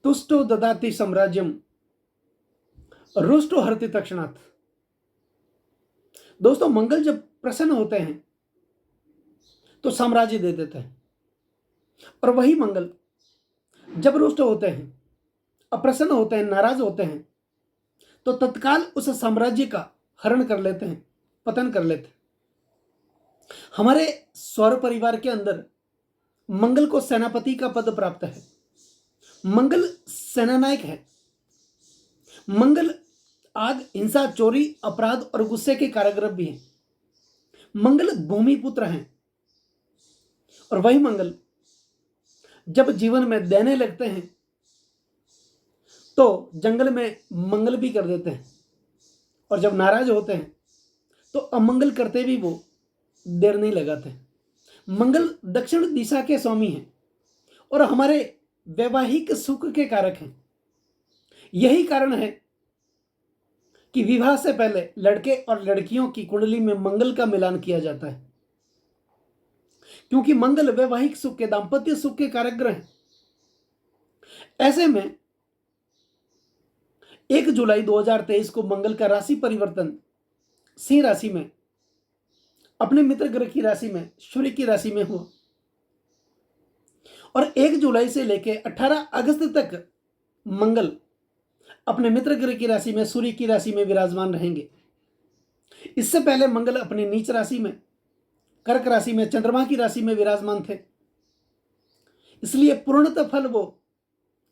तुष्टो ददाति साम्राज्यम रुष्टो हरति तक्षणात्। दोस्तों, मंगल जब प्रसन्न होते हैं तो साम्राज्य दे देते हैं, और वही मंगल जब रुष्ट होते हैं, अप्रसन्न होते हैं, नाराज होते हैं, तो तत्काल उस साम्राज्य का हरण कर लेते हैं, पतन कर लेते हैं। हमारे सौर परिवार के अंदर मंगल को सेनापति का पद प्राप्त है। मंगल सेनानायक है। मंगल आग, हिंसा, चोरी, अपराध और गुस्से के कारागृह भी हैं। मंगल भूमि पुत्र हैं, और वही मंगल जब जीवन में देने लगते हैं तो जंगल में मंगल भी कर देते हैं, और जब नाराज होते हैं तो अमंगल करते भी वो देर नहीं लगाते। मंगल दक्षिण दिशा के स्वामी हैं और हमारे वैवाहिक सुख के कारक हैं। यही कारण है कि विवाह से पहले लड़के और लड़कियों की कुंडली में मंगल का मिलान किया जाता है, क्योंकि मंगल वैवाहिक सुख के, दांपत्य सुख के कारक ग्रह हैं। ऐसे में 1 जुलाई 2023 को मंगल का राशि परिवर्तन सिंह राशि में अपने मित्र ग्रह की राशि में, सूर्य की राशि में हुआ, और 1 जुलाई से लेकर 18 अगस्त तक मंगल अपने मित्र ग्रह की राशि में, सूर्य की राशि में विराजमान रहेंगे। इससे पहले मंगल अपनी नीच राशि में, कर्क राशि में, चंद्रमा की राशि में विराजमान थे, इसलिए पूर्णतः फल वो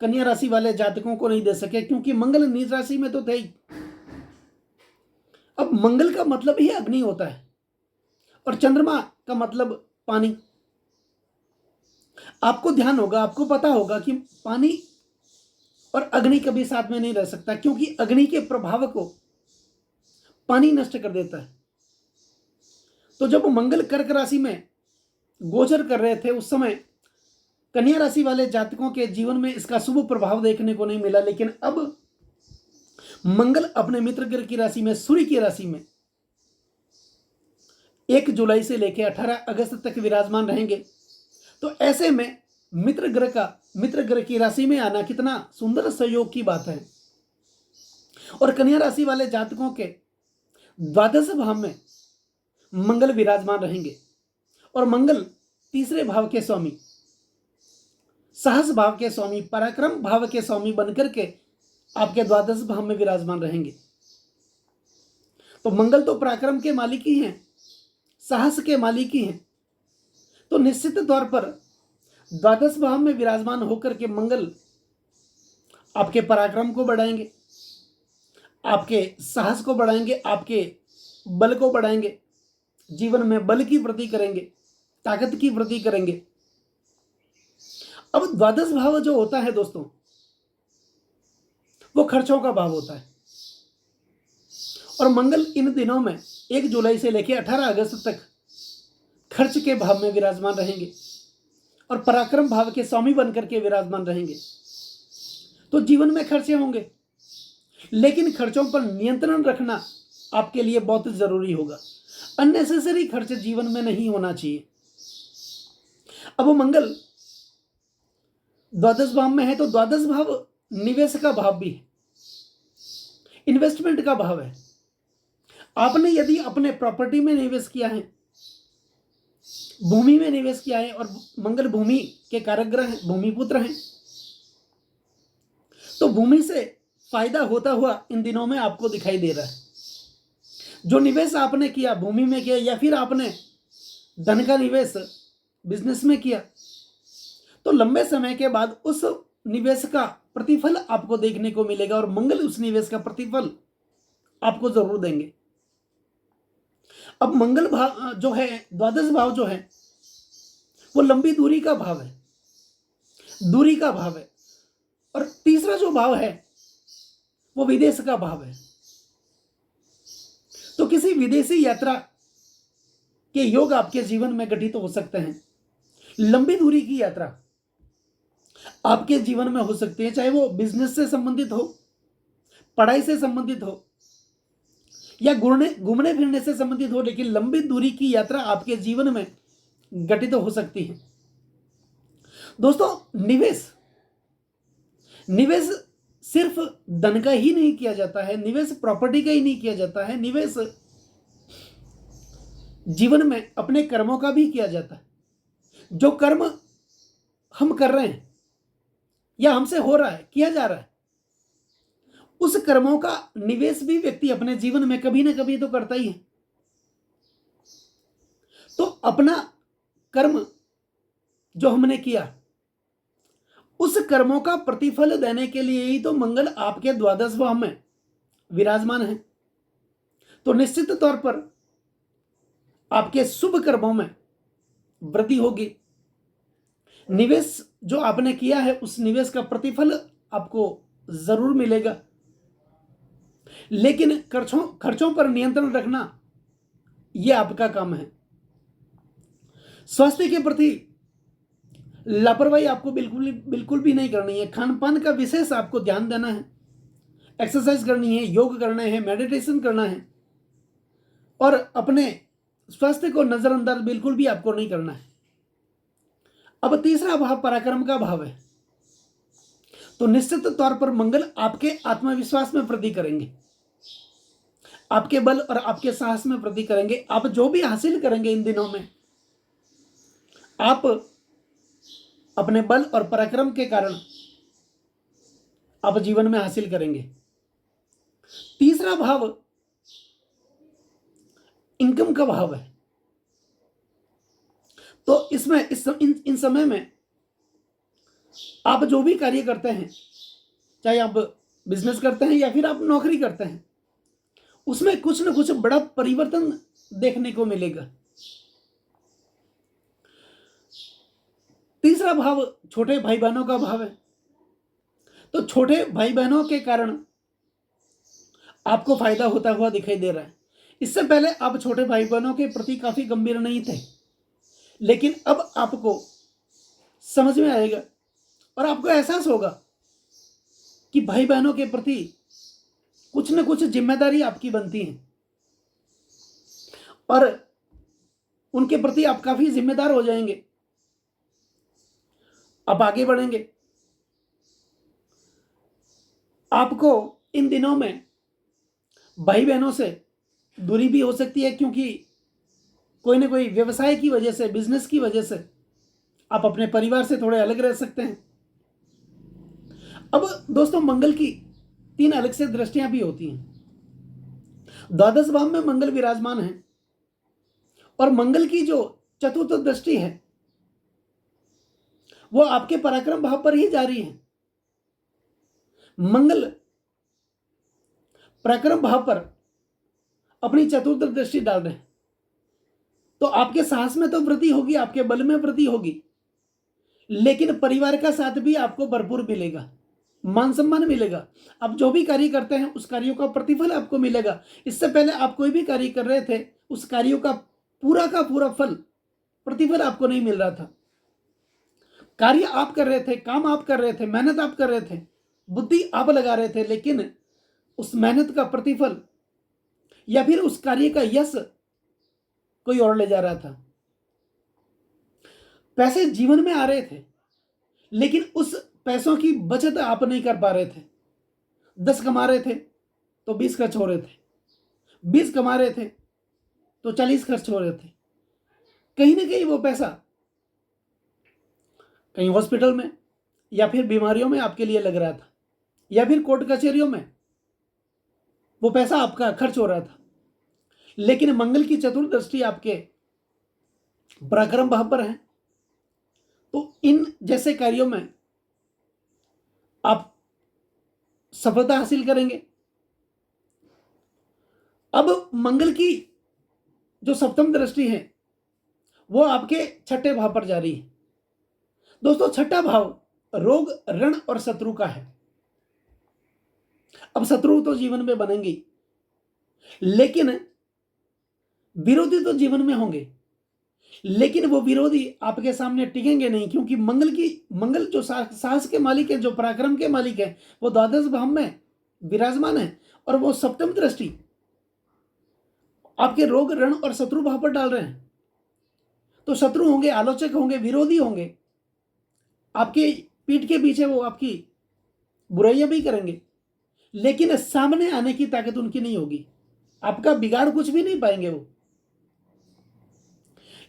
कन्या राशि वाले जातकों को नहीं दे सके, क्योंकि मंगल नीच राशि में तो थे ही। अब मंगल का मतलब ही अग्नि होता है, और चंद्रमा का मतलब पानी। आपको ध्यान होगा, आपको पता होगा कि पानी और अग्नि कभी साथ में नहीं रह सकता, क्योंकि अग्नि के प्रभाव को पानी नष्ट कर देता है। तो जब मंगल कर्क राशि में गोचर कर रहे थे, उस समय कन्या राशि वाले जातकों के जीवन में इसका शुभ प्रभाव देखने को नहीं मिला, लेकिन अब मंगल अपने मित्र ग्रह की राशि में, सूर्य की राशि में 1 जुलाई से लेकर 18 अगस्त तक विराजमान रहेंगे। तो ऐसे में मित्र ग्रह की राशि में आना कितना सुंदर संयोग की बात है। और कन्या राशि वाले जातकों के द्वादश भाव में मंगल विराजमान रहेंगे, और मंगल तीसरे भाव के स्वामी, साहस भाव के स्वामी, पराक्रम भाव के स्वामी बनकर के आपके द्वादश भाव में विराजमान रहेंगे। तो मंगल तो पराक्रम के मालिक ही हैं, साहस के मालिक ही हैं। तो निश्चित तौर पर द्वादश भाव में विराजमान होकर के मंगल आपके पराक्रम को बढ़ाएंगे, आपके साहस को बढ़ाएंगे, आपके बल को बढ़ाएंगे, जीवन में बल की वृद्धि करेंगे, ताकत की वृद्धि करेंगे। अब द्वादश भाव जो होता है दोस्तों, वो खर्चों का भाव होता है, और मंगल इन दिनों में 1 जुलाई से लेकर 18 अगस्त तक खर्च के भाव में विराजमान रहेंगे और पराक्रम भाव के स्वामी बनकर के विराजमान रहेंगे। तो जीवन में खर्चे होंगे, लेकिन खर्चों पर नियंत्रण रखना आपके लिए बहुत जरूरी होगा। अननेसेसरी खर्च जीवन में नहीं होना चाहिए। अब वो मंगल द्वादश भाव में है, तो द्वादश भाव निवेश का भाव भी है, इन्वेस्टमेंट का भाव है। आपने यदि अपने प्रॉपर्टी में निवेश किया है, भूमि में निवेश किया है, और मंगल भूमि के कारक ग्रह हैं, भूमि पुत्र हैं, तो भूमि से फायदा होता हुआ इन दिनों में आपको दिखाई दे रहा है। जो निवेश आपने किया, भूमि में किया, या फिर आपने धन का निवेश बिजनेस में किया, तो लंबे समय के बाद उस निवेश का प्रतिफल आपको देखने को मिलेगा, और मंगल उस निवेश का प्रतिफल आपको जरूर देंगे। अब मंगल भाव जो है, द्वादश भाव जो है, वो लंबी दूरी का भाव है, दूरी का भाव है, और तीसरा जो भाव है वो विदेश का भाव है। तो किसी विदेशी यात्रा के योग आपके जीवन में घटित हो सकते हैं। लंबी दूरी की यात्रा आपके जीवन में हो सकती है, चाहे वो बिजनेस से संबंधित हो, पढ़ाई से संबंधित हो, या घूमने फिरने से संबंधित हो, लेकिन लंबी दूरी की यात्रा आपके जीवन में घटित हो सकती है। दोस्तों, निवेश सिर्फ धन का ही नहीं किया जाता है, निवेश प्रॉपर्टी का ही नहीं किया जाता है, निवेश जीवन में अपने कर्मों का भी किया जाता है। जो कर्म हम कर रहे हैं या हमसे हो रहा है, किया जा रहा है, उस कर्मों का निवेश भी व्यक्ति अपने जीवन में कभी ना कभी तो करता ही है। तो अपना कर्म जो हमने किया, उस कर्मों का प्रतिफल देने के लिए ही तो मंगल आपके द्वादश भाव में विराजमान है। तो निश्चित तौर पर आपके शुभ कर्मों में वृद्धि होगी। निवेश जो आपने किया है, उस निवेश का प्रतिफल आपको जरूर मिलेगा, लेकिन खर्चों पर नियंत्रण रखना यह आपका काम है। स्वास्थ्य के प्रति लापरवाही आपको बिल्कुल भी नहीं करनी है। खान पान का विशेष आपको ध्यान देना है, एक्सरसाइज करनी है, योग करना है, मेडिटेशन करना है, और अपने स्वास्थ्य को नजरअंदाज बिल्कुल भी आपको नहीं करना है। अब तीसरा भाव पराक्रम का भाव है। तो निश्चित तौर पर मंगल आपके आत्मविश्वास में वृद्धि करेंगे, आपके बल और आपके साहस में वृद्धि करेंगे। आप जो भी हासिल करेंगे इन दिनों में, आप अपने बल और पराक्रम के कारण आप जीवन में हासिल करेंगे। तीसरा भाव इनकम का भाव है। तो इसमें इन समय में आप जो भी कार्य करते हैं, चाहे आप बिजनेस करते हैं या फिर आप नौकरी करते हैं, उसमें कुछ न कुछ बड़ा परिवर्तन देखने को मिलेगा। तीसरा भाव छोटे भाई बहनों का भाव है। तो छोटे भाई बहनों के कारण आपको फायदा होता हुआ दिखाई दे रहा है। इससे पहले आप छोटे भाई बहनों के प्रति काफी गंभीर नहीं थे, लेकिन अब आपको समझ में आएगा और आपको एहसास होगा कि भाई बहनों के प्रति कुछ न कुछ जिम्मेदारी आपकी बनती है और उनके प्रति आप काफी जिम्मेदार हो जाएंगे। आप आगे बढ़ेंगे। आपको इन दिनों में भाई बहनों से दूरी भी हो सकती है, क्योंकि कोई ना कोई व्यवसाय की वजह से, बिजनेस की वजह से आप अपने परिवार से थोड़े अलग रह सकते हैं। अब दोस्तों, मंगल की 3 अलग से दृष्टियां भी होती हैं। द्वादश भाव में मंगल विराजमान है और मंगल की जो चतुर्थ दृष्टि है वो आपके पराक्रम भाव पर ही जारी है। मंगल पराक्रम भाव पर अपनी चतुर्थ दृष्टि डाल रहे हैं, तो आपके साहस में तो वृद्धि होगी, आपके बल में वृद्धि होगी, लेकिन परिवार का साथ भी आपको भरपूर मिलेगा, मान सम्मान मिलेगा। आप जो भी कार्य करते हैं उस कार्यों का प्रतिफल आपको मिलेगा। इससे पहले आप कोई भी कार्य कर रहे थे, उस कार्यों का पूरा फल, प्रतिफल आपको नहीं मिल रहा था। कार्य आप कर रहे थे, काम आप कर रहे थे, मेहनत आप कर रहे थे, बुद्धि आप लगा रहे थे, लेकिन उस मेहनत का प्रतिफल या फिर उस कार्य का यश कोई और ले जा रहा था। पैसे जीवन में आ रहे थे, लेकिन उस पैसों की बचत आप नहीं कर पा रहे थे। 10 कमा रहे थे तो 20 खर्च हो रहे थे, 20 कमा रहे थे तो 40 खर्च हो रहे थे। कहीं ना कहीं वो पैसा कहीं हॉस्पिटल में या फिर बीमारियों में आपके लिए लग रहा था, या फिर कोर्ट कचहरियों में वो पैसा आपका खर्च हो रहा था। लेकिन मंगल की चतुर्दृष्टि आपके पराक्रम भाव पर है, तो इन जैसे कार्यों में आप सफलता हासिल करेंगे। अब मंगल की जो सप्तम दृष्टि है वो आपके छठे भाव पर जारी है। दोस्तों, छठा भाव रोग, ऋण और शत्रु का है। अब शत्रु तो जीवन में बनेंगे, लेकिन विरोधी तो जीवन में होंगे, लेकिन वो विरोधी आपके सामने टिकेंगे नहीं, क्योंकि मंगल जो साहस के मालिक है, जो पराक्रम के मालिक है, वो द्वादश भाव में विराजमान है और वो सप्तम दृष्टि आपके रोग, ऋण और शत्रु भाव पर डाल रहे हैं। तो शत्रु होंगे, आलोचक होंगे, विरोधी होंगे, आपके पीठ के पीछे वो आपकी बुराइयां भी करेंगे, लेकिन सामने आने की ताकत उनकी नहीं होगी, आपका बिगाड़ कुछ भी नहीं पाएंगे वो।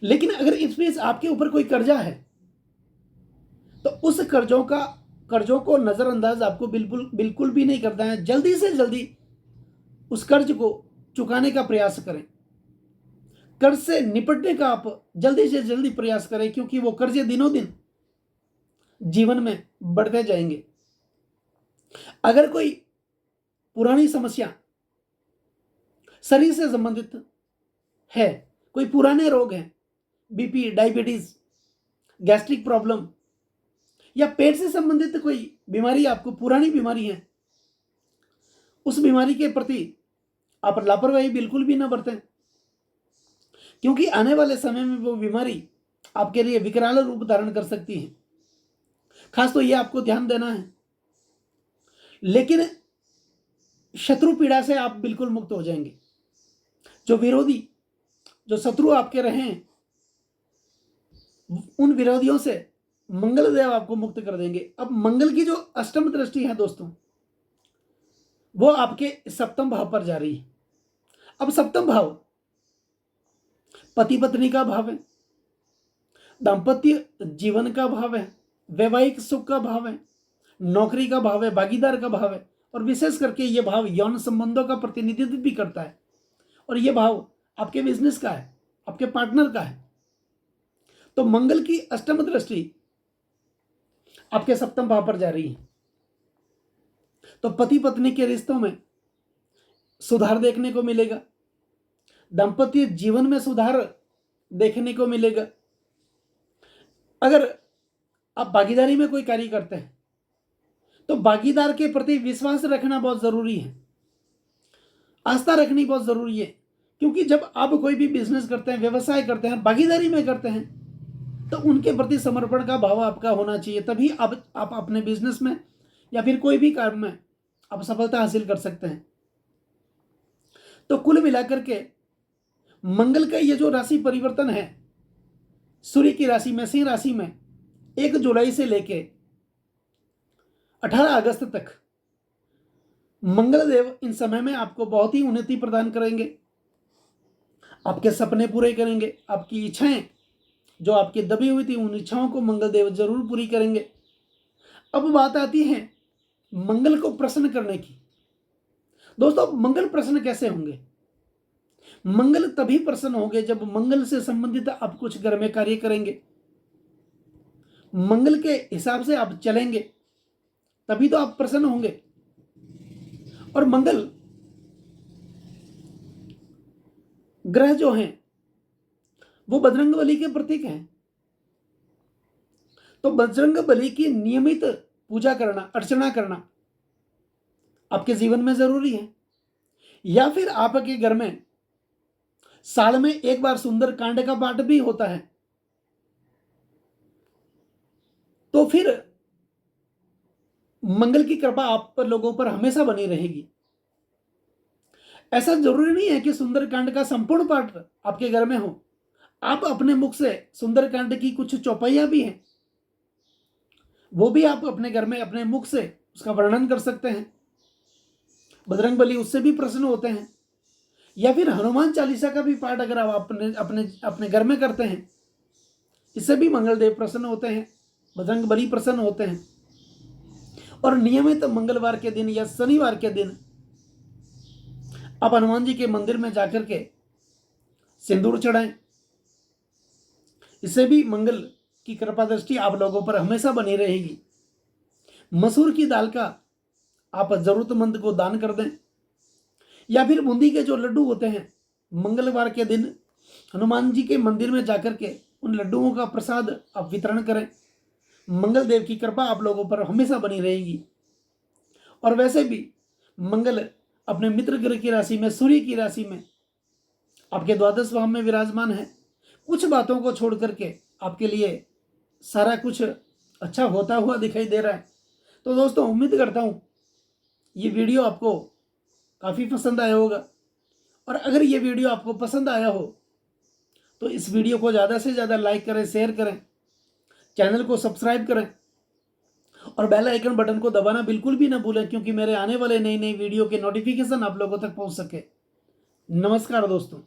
लेकिन अगर इस बीच आपके ऊपर कोई कर्जा है, तो उस कर्जों को नजरअंदाज आपको बिल्कुल बिल्कुल भी नहीं करना है। जल्दी से जल्दी उस कर्ज को चुकाने का प्रयास करें, कर्ज से निपटने का आप जल्दी से जल्दी प्रयास करें, क्योंकि वो कर्जे दिनों दिन जीवन में बढ़ते जाएंगे। अगर कोई पुरानी समस्या शरीर से संबंधित है, कोई पुराने रोग हैं, बीपी, डायबिटीज, गैस्ट्रिक प्रॉब्लम या पेट से संबंधित कोई बीमारी आपको पुरानी बीमारी है, उस बीमारी के प्रति आप लापरवाही बिल्कुल भी ना बरतें, क्योंकि आने वाले समय में वो बीमारी आपके लिए विकराल रूप धारण कर सकती है। खास तो ये आपको ध्यान देना है। लेकिन शत्रु पीड़ा से आप बिल्कुल मुक्त हो जाएंगे। जो विरोधी, जो शत्रु आपके रहे हैं, उन विरोधियों से मंगल देव आपको मुक्त कर देंगे। अब मंगल की जो अष्टम दृष्टि है दोस्तों, वो आपके सप्तम भाव पर जा रही है। अब सप्तम भाव पति पत्नी का भाव है, दाम्पत्य जीवन का भाव है, वैवाहिक सुख का भाव है, नौकरी का भाव है, भागीदार का भाव है, और विशेष करके ये भाव यौन संबंधों का प्रतिनिधित्व भी करता है। और ये भाव आपके बिजनेस का है, आपके पार्टनर का है। तो मंगल की अष्टम दृष्टि आपके सप्तम भाव पर जा रही है। तो पति पत्नी के रिश्तों में सुधार देखने को मिलेगा, दाम्पत्य जीवन में सुधार देखने को मिलेगा। अगर आप भागीदारी में कोई कार्य करते हैं, तो भागीदार के प्रति विश्वास रखना बहुत जरूरी है, आस्था रखनी बहुत जरूरी है। क्योंकि जब आप कोई भी बिजनेस करते हैं, व्यवसाय करते हैं, भागीदारी में करते हैं, तो उनके प्रति समर्पण का भाव आपका होना चाहिए। तभी आप अपने बिजनेस में या फिर कोई भी काम में आप सफलता हासिल कर सकते हैं। तो कुल मिलाकर के मंगल का ये जो राशि परिवर्तन है, सूर्य की राशि में, सिंह राशि में 1 जुलाई से लेके 18 अगस्त तक मंगल देव इन समय में आपको बहुत ही उन्नति प्रदान करेंगे, आपके सपने पूरे करेंगे, आपकी इच्छाएं जो आपकी दबी हुई थी, उन इच्छाओं को मंगल देव जरूर पूरी करेंगे। अब बात आती है मंगल को प्रसन्न करने की। दोस्तों, मंगल प्रसन्न कैसे होंगे? मंगल तभी प्रसन्न होंगे जब मंगल से संबंधित आप कुछ घर में कार्य करेंगे, मंगल के हिसाब से आप चलेंगे, तभी तो आप प्रसन्न होंगे। और मंगल ग्रह जो हैं वो बजरंगबली के प्रतीक हैं। तो बजरंगबली की नियमित पूजा करना, अर्चना करना आपके जीवन में जरूरी है। या फिर आपके घर में साल में एक बार सुंदर कांड का पाठ भी होता है, तो फिर मंगल की कृपा आप पर, लोगों पर हमेशा बनी रहेगी। ऐसा जरूरी नहीं है कि सुंदरकांड का संपूर्ण पाठ आपके घर में हो। आप अपने मुख से सुंदरकांड की कुछ चौपाइयां भी हैं, वो भी आप अपने घर में अपने मुख से उसका वर्णन कर सकते हैं। बजरंगबली उससे भी प्रसन्न होते हैं। या फिर हनुमान चालीसा का भी पाठ अगर आप अपने अपने अपने घर में करते हैं, इससे भी मंगलदेव प्रसन्न होते हैं, बजरंगबली प्रसन्न होते हैं। और नियमित मंगलवार के दिन या शनिवार के दिन आप हनुमान जी के मंदिर में जाकर के सिंदूर चढ़ाएं, इससे भी मंगल की कृपा दृष्टि आप लोगों पर हमेशा बनी रहेगी। मसूर की दाल का आप जरूरतमंद को दान कर दें, या फिर बूंदी के जो लड्डू होते हैं, मंगलवार के दिन हनुमान जी के मंदिर में जाकर के उन लड्डुओं का प्रसाद आप वितरण करें। मंगल देव की कृपा आप लोगों पर हमेशा बनी रहेगी। और वैसे भी मंगल अपने मित्र ग्रह की राशि में, सूर्य की राशि में आपके द्वादश भाव में विराजमान है। कुछ बातों को छोड़ करके आपके लिए सारा कुछ अच्छा होता हुआ दिखाई दे रहा है। तो दोस्तों, उम्मीद करता हूँ ये वीडियो आपको काफ़ी पसंद आया होगा। और अगर ये वीडियो आपको पसंद आया हो तो इस वीडियो को ज़्यादा से ज़्यादा लाइक करें, शेयर करें, चैनल को सब्सक्राइब करें। और बेल आइकन बटन को दबाना बिल्कुल भी ना भूलें, क्योंकि मेरे आने वाले नई नई वीडियो के नोटिफिकेशन आप लोगों तक पहुंच सके। नमस्कार दोस्तों।